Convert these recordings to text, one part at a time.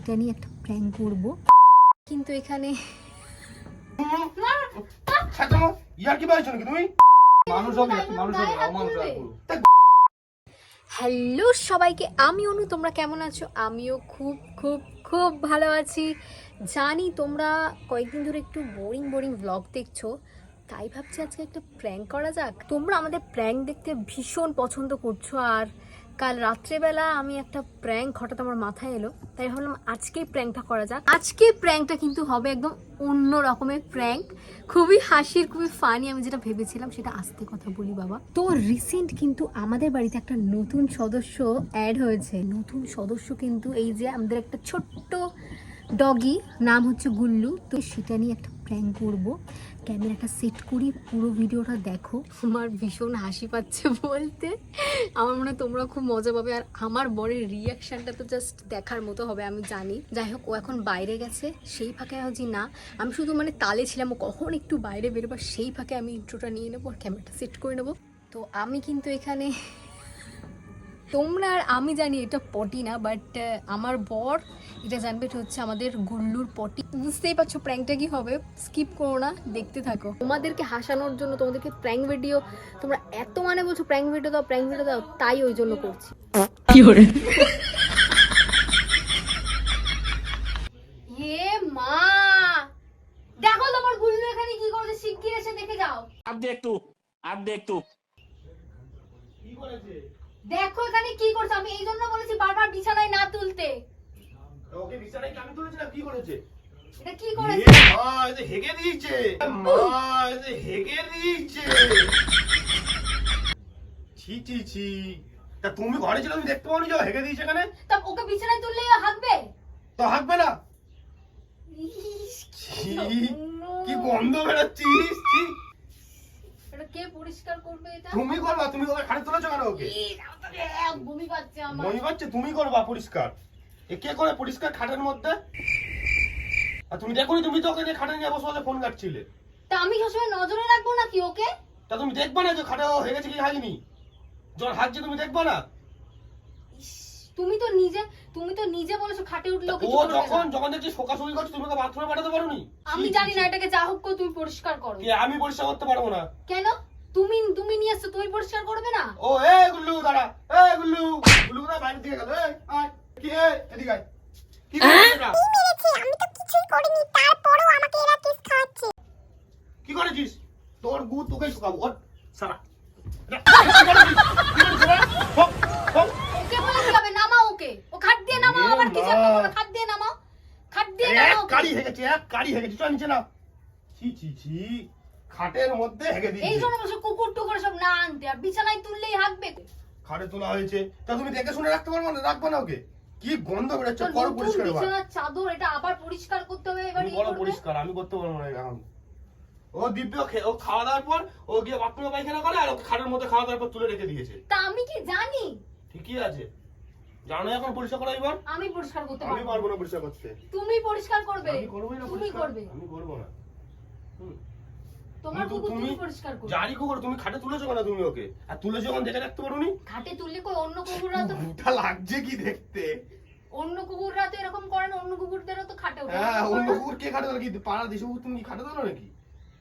এটা নিয়ে একটা প্র্যাঙ্ক করব, কিন্তু এখানে হ্যালো সবাইকে, আমি অনু। তোমরা কেমন আছো? আমিও খুব খুব খুব ভালো আছি। জানি তোমরা কয়েকদিন ধরে একটু বোরিং ব্লগ দেখছো, তাই ভাবছি আজকে একটা প্র্যাঙ্ক করা যাক। তোমরা আমাদের প্র্যাঙ্ক দেখতে ভীষণ পছন্দ করছো, আর কাল রাত্রেবেলা আমি একটা প্র্যাঙ্ক হঠাৎ আমার মাথায় এলো, তাই ভাবলাম আজকেই প্র্যাঙ্কটা করা যাক। আজকে প্র্যাঙ্কটা কিন্তু হবে একদম অন্য রকমের প্র্যাঙ্ক, খুবই হাসির, খুবই ফানি। আমি যেটা ভেবেছিলাম সেটা আস্তে কথা বলি বাবা। তো রিসেন্ট কিন্তু আমাদের বাড়িতে একটা নতুন সদস্য অ্যাড হয়েছে। নতুন সদস্য কিন্তু এই যে আমাদের একটা ছোট্ট ডগি, নাম হচ্ছে গুল্লু। তো সেটা নিয়ে একটা প্র্যাঙ্ক করব। ক্যামেরাটা সেট করি, পুরো ভিডিওটা দেখো। আমার ভীষণ হাসি পাচ্ছে বলতে, আমার মনে হয় তোমরা খুব মজা পাবে। আর আমার বরের রিয়াকশানটা তো জাস্ট দেখার মতো হবে, আমি জানি। যাই হোক, ও এখন বাইরে গেছে, সেই ফাঁকে হচ্ছে না, আমি শুধু তালে ছিলাম ও কখন একটু বাইরে বেরোবো, সেই ফাঁকে আমি ইন্ট্রোটা নিয়ে নেবো আর ক্যামেরাটা সেট করে নেবো। তো আমি কিন্তু এখানে, তোমরা আর আমি জানি এটা পটি না, বাট আমার বর এটা জানবে, এটা হচ্ছে আমাদের গুল্লুর পটি। বুঝতেই পারছো প্র্যাঙ্কটা কি হবে, স্কিপ করো না, দেখতে থাকো। তোমাদেরকে হাসানোর জন্য, তোমাদেরকে প্র্যাঙ্ক ভিডিও, তোমরা এত বলছো প্র্যাঙ্ক ভিডিও দাও, তাই ওই জন্য করছি। কি করে মা, দেখো তোমার গুল্লু এখানে কি করছে, শিগগির এসে দেখে যাও। आप देख तू কি করেছে? দেখো এখানে কি করছে, আমি এই জন্য বলেছি বারবার বিছানায় না তুলতে। ওকে বিছানায় আমি তুলেছিলাম, কি করেছে? এটা কি করেছে? মা এটা হেগে দিয়েছে, মা এটা হেগে দিয়েছে। ছি ছি ছি, তা তুমি ঘরে ছিল, তুমি দেখতে পাওনি যে ও হেগে দিয়েছে এখানে? তা ওকে বিছানায় তুললেই ও হাঁকবে? তো হাঁকবে না? ছি, কি গন্ধ বেরোচ্ছিস, ছি। এটা কে পরিষ্কার করবে এটা? তুমি করবা, তুমি ওকে খাটে তুলেছো কেন ওকে? বমি পাচ্ছে আমার। মনে হচ্ছে তুমি করবা পরিষ্কার। এ কে করে পরিষ্কার খাটের মধ্যে? আর তুমি দেখোনি, তুমি তো ওকে নিয়ে খাটে নিয়ে বসে বসে ফোন কাটছিলে। তা আমি সবসময় নজরে রাখবো নাকি ওকে? তা তুমি দেখবা না যে খাটে ও হেগেছে কি হাগেনি? যখন হাগছে তুমি দেখবা না? তুমি তো নিজে বলেছো খাটে উঠলে ও কিছু করবে যখন না। যখন দেখছি শোকাশুকি করছে, তুমি ওকে বাথরুমে পাঠাতে পারোনি? আমি জানি না, এটাকে যা হোক করে তুমি পরিষ্কার করো। কে? আমি পরিষ্কার করতে পারবো না। কেন? তুমি নিয়ে আসছো, তুমি পরিষ্কার করবে না? ও এ গুল্লু দাঁড়া, এ গুল্লু, গুল্লু কোথায় বাইরে দিকে গেল? আয় কি রে, এদিকে আয়। কি করছিস এটা? আমি তো কিছুই করিনি, তারপরেও আমাকে এরা কিস খাওয়াচ্ছে। কি করেছিস? তোর গু তোকেই শুকাবো, ওঠ সারা। ওকে বলে কি হবে? নামাও ওকে, ও খাট দিয়ে নামাও। আবার কি চেষ্টা করবে? খাট দিয়ে নামাও, খাট দিয়ে নামাও। কাড়ি হেগেছে, এক কাড়ি হেগেছে, চল নিচে নাও। ছি ছি ছি, খাটের মধ্যে হেগে এই দিয়েছে। জন্য বসে কুকুর টুকুর সব না আনতে, আর বিছানায় তুললেই হাঁকবে। খাটে তোলা হয়েছে, তা তুমি দেখে শুনে রাখতে পারবো না? রাখবো না ওকে? কি গন্ধ বেরোচ্ছে, তো করো নতুন পরিষ্কার এবার। বিছানার চাদর, এটা আবার পরিষ্কার করতে হবে। এবার তুমি করো পরিষ্কার, আমি করতে পারবো না এখন। ও দিব্য ও খাওয়া দাওয়ার পর ও গিয়ে বাথরুমে পায়খানা করে, আর ওকে খাটের মধ্যে খাওয়া দাওয়ার পর তুলে রেখে দিয়েছে। তা আমি কি জানি? ঠিকই আছে, জানো এখন পরিষ্কার করো এবার। আমি পরিষ্কার করতে আমি পারবো পারবো না। না পরিষ্কার করতে। তুমি পরিষ্কার করবে। আমি করবোই না তুমি পরিষ্কার। করবে। আমি করবো না। তোমার কুকুর তুমি পরিষ্কার করবে। জারি কুকুর, তুমি খাটে তুলেছো কেন তুমি ওকে? আর তুলেছো যখন দেখে রাখতে পারোনি? খাটে তুললে কই অন্য কুকুররা তো, ওটা লাগছে কি দেখতে? অন্য কুকুররা তো এরকম করে না, অন্য কুকুরদেরও তো খাটে ওঠে। হ্যাঁ, অন্য কুকুর কে খাটে তোলে? কি পাড়া দেশে কুকুর তুমি কি খাটে তোলো নাকি?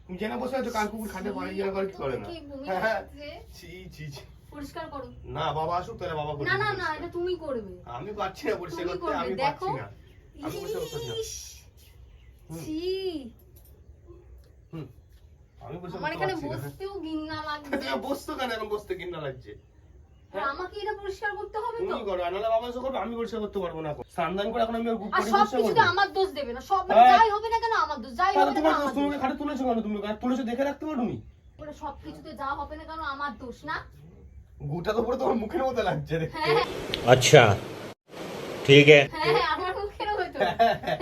তুমি জেনে বসে আছো কার কুকুর খাটে পাড়া গিয়ে করে কি করে না? কি বমি হ্যাঁ, লাগছে? ছি ছি ছি। পরিষ্কার করো। না বাবা আসুক তাহলে বাবা করবে। না না না, এটা তুমি করবে। আমি পারছি না পরিষ্কার তুমি করতে, করবে, আমি দেখো। পারছি না। আমি পরিষ্কার করতে পারছি না। ইস, ছি, হুম, আমি পরিষ্কার আমার করতে এখানে পারছি না। বসতেও ঘৃণা লাগছে। তুমি বসতো কেন? এখন বসতে ঘৃণা লাগছে? আর আমাকে এটা পরিষ্কার করতে হবে তো। তুমি করো, নাহলে বাবা এসে করবে, আমি পরিষ্কার করতে পারবো না এখন। স্নান দান করে এখন আমি ওর বুক আর করে সব পরিষ্কার কিছুতে করবো। আমার দোষ দেবে না, সব হ্যাঁ। যাই হবে না কেন আমার দোষ, যাই তাহলে হবে না তোমার কেন দোষ, আমার তুমি দোষ। ওকে খাটে তুলেছো কেন? তুমি ওকে তুলেছো দেখে রাখতে পারোনি? ওটা সব কিছুতে যা হবে না কেন আমার দোষ না? গুটা তো পুরো তোমার মুখের মতো লাগছে দেখতে। হ্যাঁ अच्छा ठीक है হ্যাঁ, আমার মুখের মতো।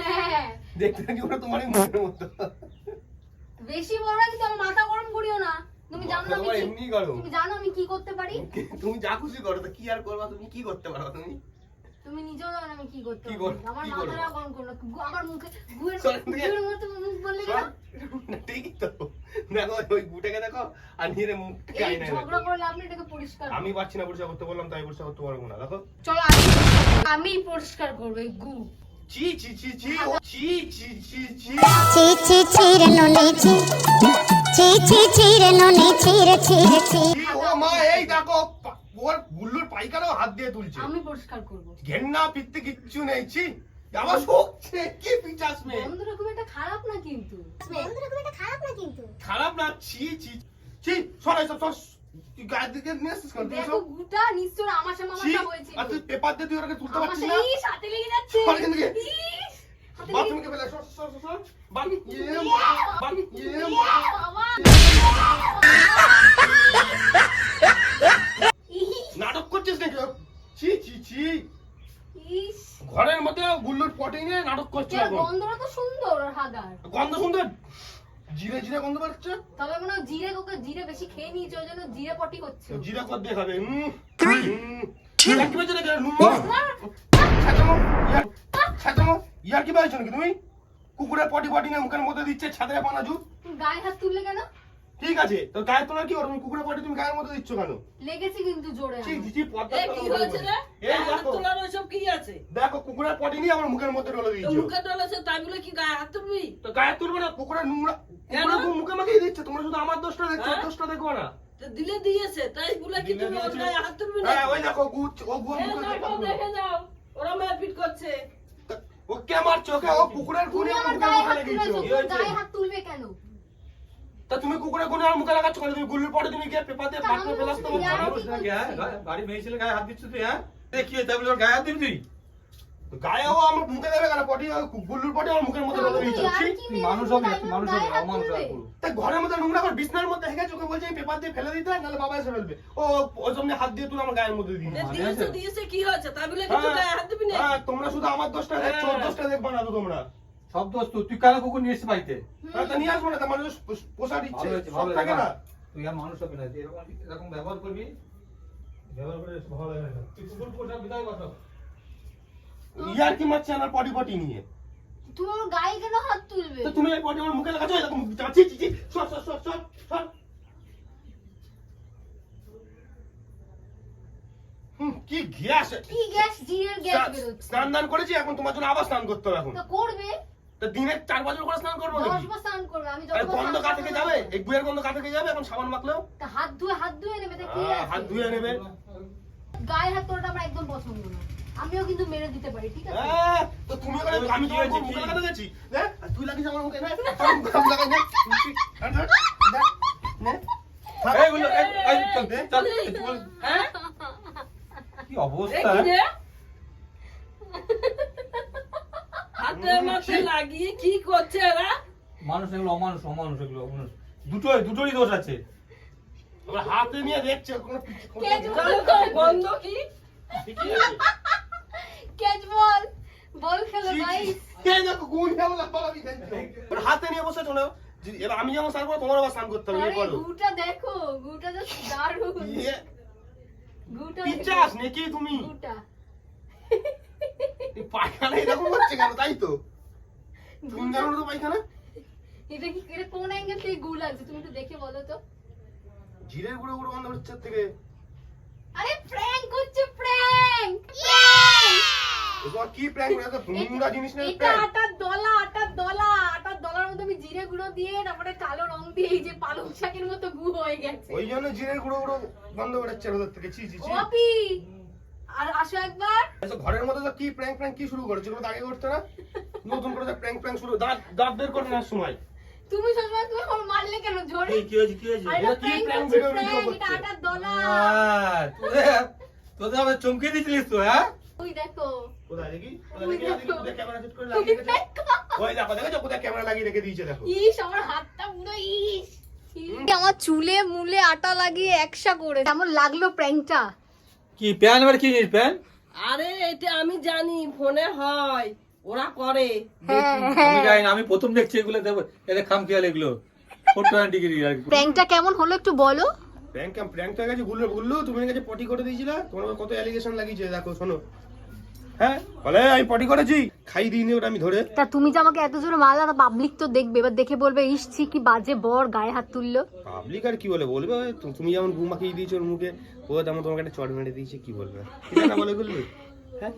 হ্যাঁ, দেখতে নাকি পুরো তোমারই মুখের মতো। বেশি বড় না, কিন্তু আমার মাথা গরম করিও না। তুমি জানো না আমি তোমার কি, এমনিই করো। তুমি জানো আমি কি করতে পারি। তুমি যা খুশি করো, তো কি আর করবা? তুমি কি করতে পারো তুমি? তুমি নিজেও জানো আমি কি করতে কি পারি। করো? আমার কি মাথাটা করো? গরম করো না। আমার মুখে গুয়ের সরে থেকে- গুয়ের মতো মুখ বললে কেন? না, ঠিকই তো। দেখো ওই গুটাকে দেখো, আর নিয়ে মুখটাকে এই আয়নায় ঝগড়া দেখো। করলে আপনি এটাকে পরিষ্কার করুন। আমি পারছি না পরিষ্কার করতে, বললাম তাই পরিষ্কার করতে পারবো না। দেখো চলো আমি পরিষ্কার করবো এই গু। ছি ছি ছি ছি ও ছি ছি ছি ছি ছি ছি ছি রে ননি ছি ছি ছি ছি রে ননি ছি রে ছি রে ছি ছি, ও মা এই দেখো ওর গুল্লুর পাইকারও হাত দিয়ে তুলছে আমি পরিষ্কার করব। ঘেন্না পিত্তে কিচ্ছু নেই ছি আমার শোকছে কি পিচাস মে বন্ধুরা খুব একটা খারাপ না কিন্তু। বন্ধুরা খুব একটা খারাপ না কিন্তু খারাপ না ছি ছি ছি সরাই সব সব তুই গায়ে দিকে নিয়ে আসছিস কেন? তুই দেখো সব গুটা নিশ্চয় আমাশা ছি, মামাশা হয়েছিল। আর তুই পেপার দিয়ে তুই ওটাকে তুলতে পারছিস আমাশা না এই সাথে লেগে যাচ্ছে। সর এখান থেকে। ইস, হাতে লেগে- বাথরুমকে ফেলে সর সর সর, সর বাথ ইয়ে বাথ ইয়ে বাবা। ইস, নাটক করছিস নাকি ছি ছি ছি ইস, ঘরের মধ্যে গুল্লুর পটে নিয়ে নাটক করছে এর এখন গন্ধটা তো সুন্দর ওর হাগার। গন্ধ সুন্দর জিরে জিরে গন্ধ পাচ্ছে তবে মনে হয় জিরে ওকে জিরে বেশি খেয়ে নিয়েছে ওই জন্য জিরে পটি হচ্ছে। জিরা কর দিয়ে খাবে ইয়ার কি বেঁচে রেখে ছাতামো ইয়ার কি বেঁচে নাকি তুমি কুকুরের পটি পটি নিয়ে মুখের মধ্যে দিচ্ছে ছাদে পানা জুত তুমি গায়ে হাত তুললে কেন? ঠিক আছে তো গায়ের তোলার কি ওর তুমি কুকুরের পটি তুমি গায়ের মধ্যে দিচ্ছ কেন লেগেছে কিন্তু জোরে ছি আমার। ছি ছি পর্দা এ কি হয়েছে রে? এই হাত দেখো তোলার ওইসব কি আছে? দেখো কুকুরের পটি নিয়ে আমার মুখের মধ্যে ঢলে তো দিয়েছো মুখে ডলেছে তাই বলে কি গায়ে হাত তুলবি? তো গায়ে তুলবে না কুকুরের নোংরা কেন? কুকুরের মুখে মাখিয়ে দিচ্ছে তোমরা শুধু আমার দোষটা দেখছো ওর হ্যাঁ? দোষটা দেখো না তো দিলে দিয়েছে তাই বলে কি দিলে তুমি ওর দিয়েছে। গায়ে হাত তুলবি না? হ্যাঁ ওই দেখো গুচ ও গুয়া এ মুখে দেখো, দেখে যাও ওরা মারপিট করছে। ও কে মারছো ওকে ও কুকুরের তুমি গুণে আমার মুখে গায়ে হাত লাগিয়েছো তুলেছো, তোর গায়ে হাত তুলবে কেন? তা তুমি কুকুরের গুণে আমার মুখে লাগাচ্ছ কেন তুমি গুল্লুর পরে তুমি গিয়ে পেপার দিয়ে তা পাতলে আমি ফেলাস তো বলছি, ইয়ার বলছো কি না? করছিস? গাড়ি মেয়েছিল গায়ে হাত দিচ্ছ তুই হ্যাঁ দেখিয়ে তাই বলে ওর গায়ে হাত দিবি তুই তো গায়ে ও আমার মুখে দেবে কেন পটি গুল্লুর পটি আমার মুখের মধ্যে ঢলে আমি দিয়েছো ইয়ার ছি। কি তুই মেরেছি, মানুষ হবে তাই তুই বলে মানুষ গায়ে হবে হাত অমানুষ তুলবে? হবে তা ঘরের মধ্যে নোংরা করে বিছনার মধ্যে হেগে চোখে বলছে আমি পেপার দিয়ে ফেলে দিতে নাহলে বাবা এসে ফেলবে ও ওই জন্য হাত দিয়ে তুলে আমার গায়ের মধ্যে দিয়ে এ দিয়েছে। দিয়েছে দিয়েছে কি হয়েছে তাই বলে কিছু গায়ে হাত দিবি না? হ্যাঁ তোমরা শুধু আমার দোষটা দেখছো ওর দোষটা দেখবা না তো তোমরা সব দোষ তুই কেন কুকুর নিয়ে এসছিস বাড়িতে হ্যাঁ তা নিয়ে আসবো না তা মানুষ পোষার ইচ্ছে ভালো হয়েছে সব ভালো থাকে না তুই আর মানুষ হবে না তুই এরকম এরকম ব্যবহার করবি ব্যবহার করে ভালো লাগে না তুই কুকুর পোষা বিদায় কথা ইয়ার কি মারছে আমার পটি পটি নিয়ে তুমি ওর গায়ে কেন হাত তুলবে? তো তুমি এই পটি আমার মুখে লাগাচ্ছ এরকম যাচ্ছি ছি ছি সর সর সর সর সর কি গ্যাস কি গ্যাস, জিরের গ্যাস বেরোচ্ছে। স্নান দান করেছি এখন তোমার জন্য আবার স্নান করতে হবে এখন তা করবে, তা দিনে 4 বছর করে স্নান করবো 10 নাকি বার স্নান করবে। আমি আরে যতবার গন্ধ স্নান গা করবো থেকে না যাবে করবো। এক বুয়ের গন্ধ গা থেকে যাবে এখন সাবান মাখলেও তা হাত ধুয়ে নেবে, তা কি আছে? হাত ধুয়ে নেবে গায়ে হাত তোলাটা আমার একদম পছন্দ না। আমিও কিন্তু মেরে দিতে পারি, ঠিক আছে? তো তুমি ওখানে আমি কি তোমার হয়েছে, মুখে কি? লাগাতে গেছি হ্যাঁ আর তুই লাগিস আমার মুখে না আমি লাগাই না নে এই বলো এই চল চল তুই বল হ্যাঁ? কি এ অবস্থা কি রে? হাতে মাথায় লাগিয়ে কি করছে এরা? মানুষ এগুলো অমানুষ অমানুষ এগুলো অমানুষ দুটোরই দোষ আছে আমার হাতে নিয়ে দেখছে কোনো জানো তো গন্ধ কি? ঠিকই আছে ক্যাচ বল খেলো গাইস। এই দেখো গুণ কেমন পালাবি ওর হাতে নিয়ে বসে চলো এবার আমি যেমন স্নান করবো তোমার আবার স্নান করতে হবে আরে বলো গুটা দেখো, গুটা তো দারুণ। ইয়ে গুটা পিচাস নাকি তুমি গুটা। এই পায়খানা এরকম হচ্ছে কেন তাই তো তুমি জানো না তো পায়খানা এটা কি এটা কোন অ্যাঙ্গেল থেকে গু লাগছে তুমি একটু দেখে বলো তো। জিরের গুঁড়ো গুঁড়ো গন্ধ হচ্ছে এর থেকে আরে প্র্যাঙ্ক করছে, প্র্যাঙ্ক। তোমার কি প্র্যাঙ্ক এত নোংরা জিনিস না এটা আটার দলার মধ্যে আমি জিরে গুঁড়ো দিয়ে তারপরে কালো রং দিয়ে এই যে পালং শাকের মতো গু হয়ে গেছে। ওই জন্য জিরের গুঁড়ো গুঁড়ো গন্ধ বেরোচ্ছে ওদের থেকে ছি ছি ছি ওপি আর আসো একবার। আচ্ছা, ঘরের মধ্যে তো কি প্র্যাঙ্ক কি শুরু করেছে ওগুলো তো আগে করতে না নতুন করে প্র্যাঙ্ক শুরু দাঁত বের করে নেওয়ার সময় তুমি সবসময় তুমি আমার মারলে কেন জোরে? কি হয়েছে কি হয়েছে আরে এটা কি প্র্যাঙ্ক prank করছে, video prank, করছে? এটা আটার দলা। তোদের আবার চমকে দিয়েছিলিস তো হ্যাঁ ওই দেখো, কোথায় দেখি ওই দেখো। কোথায় ক্যামেরা সেট করে তুমি লাগিয়ে রেখেছে দেখো। ওই দেখো দেখেছো কোথায় ক্যামেরা লাগিয়ে রেখে দিয়েছে দেখো ইস আমার হাতটা পুরো ইস। আমার চুলে মুলে আটা লাগিয়ে একসা করে কেমন লাগলো প্র্যাঙ্কটা? কি প্যান এবার কি জিনিস প্যান আরে এটা আমি জানি ফোনে হয় ওরা করে। আমি জানি না আমি প্রথম দেখছি এগুলো দেবো এদের খাম খেয়াল এগুলো 4 ডিগ্রি আর কি প্র্যাঙ্কটা কেমন হলো একটু বলো। প্র্যাঙ্ক হয়ে গেছে গুল্লু তুমি কাছে পটি করে দিয়েছিলে তোমার উপর কত অ্যালিগেশন লাগিয়েছে দেখো শোনো হ্যাঁ বলে আমি পটি করেছি খাই দিইনি ওটা আমি ধরে তা তুমি যে আমাকে এত জোরে মারলা, পাবলিক তো দেখবে, এবার দেখে বলবে ইস ছি কি বাজে বর গায়ে হাত তুললো। পাবলিক আর কি বলবে তুমি যেমন গু মাখিয়ে দিয়েছো ওর মুখে ও তেমন তোমাকে একটা চড় মেরে দিয়েছে কি বলবে ঠিক না বলে গুল্লু হ্যাঁ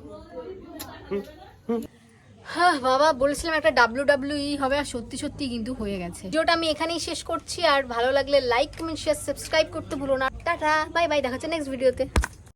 হ্যাঁ বাবা, বলেছিলাম একটা WWE হবে, আর সত্যি সত্যি কিন্তু হয়ে গেছে। ভিডিওটা আমি এখানেই শেষ করছি, আর ভালো লাগলে লাইক কমেন্ট শেয়ার সাবস্ক্রাইব করতে ভুলো না। টাটা, বাই বাই, দেখা হচ্ছে নেক্সট ভিডিওতে।